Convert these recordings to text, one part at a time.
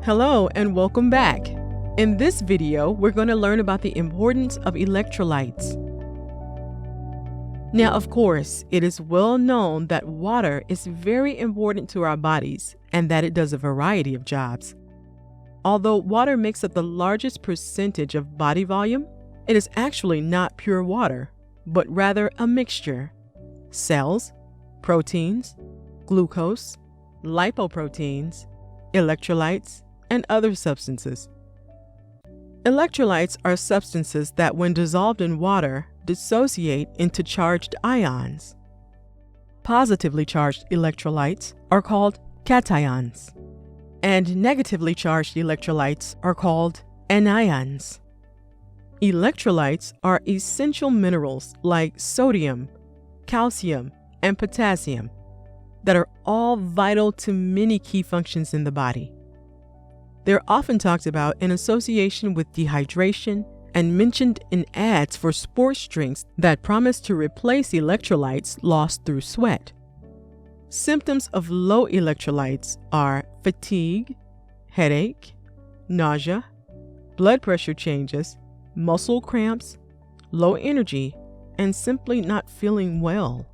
Hello and welcome back. In this video, we're going to learn about the importance of electrolytes. Now, of course, it is well known that water is very important to our bodies and that it does a variety of jobs. Although water makes up the largest percentage of body volume, it is actually not pure water, but rather a mixture. Cells, proteins, glucose, lipoproteins, electrolytes, and other substances. Electrolytes are substances that, when dissolved in water, dissociate into charged ions. Positively charged electrolytes are called cations, and negatively charged electrolytes are called anions. Electrolytes are essential minerals like sodium, calcium, and potassium that are all vital to many key functions in the body. They're often talked about in association with dehydration and mentioned in ads for sports drinks that promise to replace electrolytes lost through sweat. Symptoms of low electrolytes are fatigue, headache, nausea, blood pressure changes, muscle cramps, low energy, and simply not feeling well.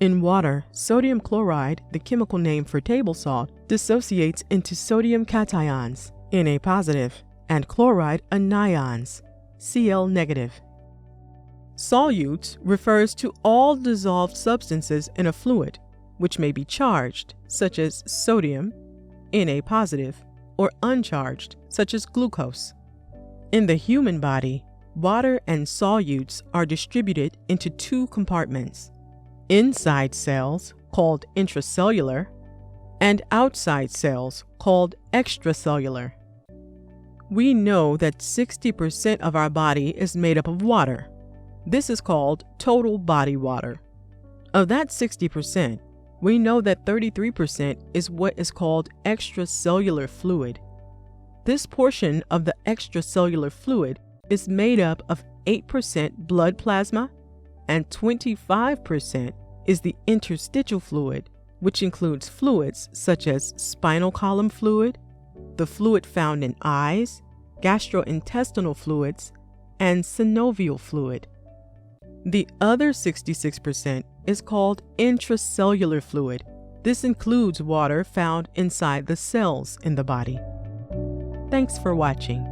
In water, sodium chloride, the chemical name for table salt, dissociates into sodium cations, Na positive, and chloride anions, Cl negative. Solutes refers to all dissolved substances in a fluid, which may be charged, such as sodium, Na positive, or uncharged, such as glucose. In the human body, water and solutes are distributed into two compartments: inside cells, called intracellular, and outside cells, called extracellular. We know that 60% of our body is made up of water. This is called total body water. Of that 60%, we know that 33% is what is called extracellular fluid. This portion of the extracellular fluid is made up of 8% blood plasma, and 25% is the interstitial fluid, which includes fluids such as spinal column fluid, the fluid found in eyes, gastrointestinal fluids, and synovial fluid. The other 66% is called intracellular fluid. This includes water found inside the cells in the body. Thanks for watching.